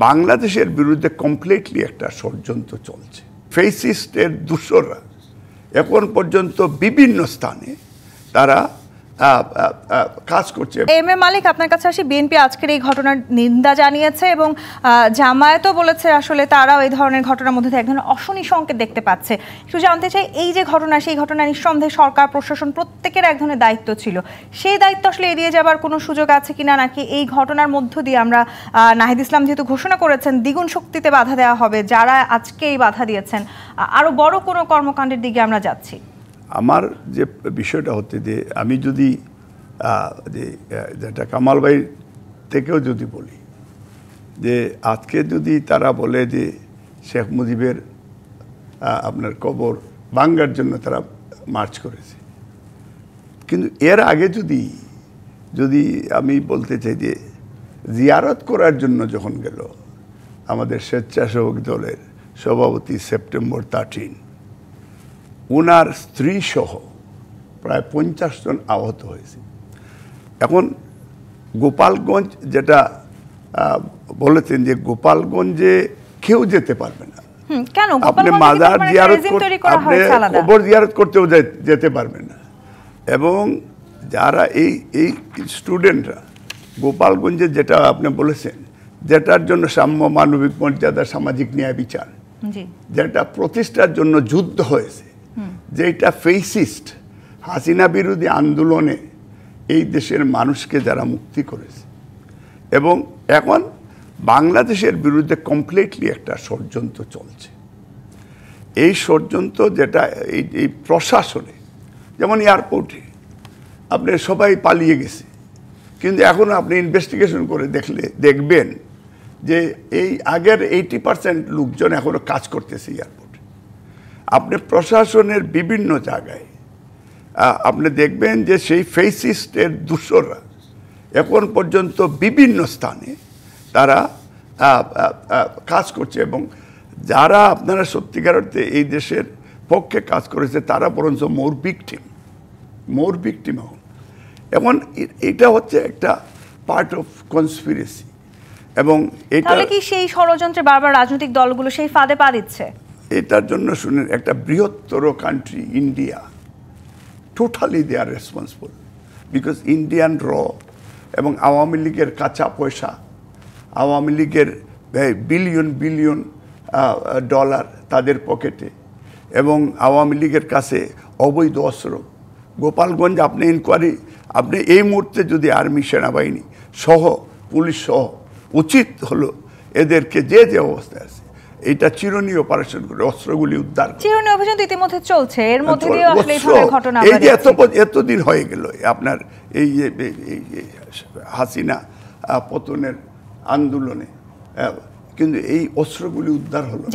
বাংলাদেশের বিরুদ্ধে কমপ্লিটলি একটা ষড়যন্ত্র চলছে। ফেসিস্টের দূষররা এখন পর্যন্ত বিভিন্ন স্থানে তারা কাজ করছে। এম এ মালিক, আপনার কাছে আসি। বিএনপি আজকের এই ঘটনার নিন্দা জানিয়েছে এবং জামায়াতও বলেছে আসলে তারাও এই ধরনের ঘটনার মধ্যে এক ধরনের অশনি সংকেত দেখতে পাচ্ছে। একটু জানতে চাই, এই যে ঘটনা, সেই ঘটনা নিঃসন্দেহে সরকার প্রশাসন প্রত্যেকের এক ধরনের দায়িত্ব ছিল, সেই দায়িত্ব আসলে এড়িয়ে যাবার কোনো সুযোগ আছে কিনা, নাকি এই ঘটনার মধ্য দিয়ে আমরা নাহিদ ইসলাম যেহেতু ঘোষণা করেছেন দ্বিগুণ শক্তিতে বাধা দেওয়া হবে, যারা আজকে এই বাধা দিয়েছেন আরো বড় কোনো কর্মকাণ্ডের দিকে আমরা যাচ্ছি? আমার যে বিষয়টা হচ্ছে যে আমি যদি যেটা কামাল ভাই থেকেও যদি বলি যে আজকে যদি তারা বলে যে শেখ মুজিবের আপনার কবর ভাঙার জন্য তারা মার্চ করেছে, কিন্তু এর আগে যদি আমি বলতে চাই যে জিয়ারত করার জন্য যখন গেল আমাদের স্বেচ্ছাসেবক দলের সভাপতি সেপ্টেম্বর 13, ওনার স্ত্রী সহ প্রায় 50 জন আহত হয়েছে। এখন গোপালগঞ্জ যেটা বলেছেন যে গোপালগঞ্জে কেউ যেতে পারবে না, আপনি মাজার জিয়ারত কবর জিয়ারত করতেও যেতে পারবেন না। এবং যারা এই স্টুডেন্টরা গোপালগঞ্জে যেটা আপনি বলেছেন, যেটার জন্য সাম্য, মানবিক মর্যাদা, সামাজিক ন্যায় বিচার, যেটা প্রতিষ্ঠার জন্য যুদ্ধ হয়েছে, যেটা ফেসিস্ট হাসিনা বিরোধী আন্দোলনে এই দেশের মানুষকে যারা মুক্তি করেছে, এবং এখন বাংলাদেশের বিরুদ্ধে কমপ্লিটলি একটা ষড়যন্ত্র চলছে। এই ষড়যন্ত্র যেটা এই প্রশাসনে, যেমন এয়ারপোর্টে আপনি সবাই পালিয়ে গেছে, কিন্তু এখন আপনি ইনভেস্টিগেশন করে দেখবেন যে এই আগের 80% লোকজন এখনো কাজ করতেছে এয়ারপোর্টে। আপনি প্রশাসনের বিভিন্ন জায়গায় আপনি দেখবেন যে সেই ফেসিস্টের দূষররা এখন পর্যন্ত বিভিন্ন স্থানে তারা কাজ করছে, এবং যারা আপনারা সত্যিকার অর্থে এই দেশের পক্ষে কাজ করেছে তারা বরঞ্চ মোর ভিকটিম এখন এটা হচ্ছে একটা পার্ট অফ কনস্পিরেসি। এবং এটা কি সেই ষড়যন্ত্রে বারবার রাজনৈতিক দলগুলো সেই ফাঁদে পা দিচ্ছে? এটার জন্য শুনেন, একটা বৃহত্তর country India, totally they are responsible, because Indian এবং আওয়ামী লীগের কাঁচা পয়সা, আওয়ামী লীগের বিলিয়ন ডলার তাদের পকেটে, এবং আওয়ামী লীগের কাছে অবৈধ অস্ত্র। গোপালগঞ্জ আপনি ইনকোয়ারি, আপনি এই মুহূর্তে যদি আর্মি, সেনাবাহিনী সহ, পুলিশ সহ, উচিত হলো এদেরকে যে অবস্থায় আছে এটা চিরুনি অপারেশন করে অস্ত্রগুলি উদ্ধার। চিরুনি অভিযান ইতিমধ্যে চলছে, এর মধ্যে দিয়ে আসলে এই ধরনের ঘটনা এই যে এতদিন হয়ে গেল আপনার এই হাসিনা পতনের আন্দোলনে, কিন্তু এই অস্ত্রগুলি উদ্ধার হলো।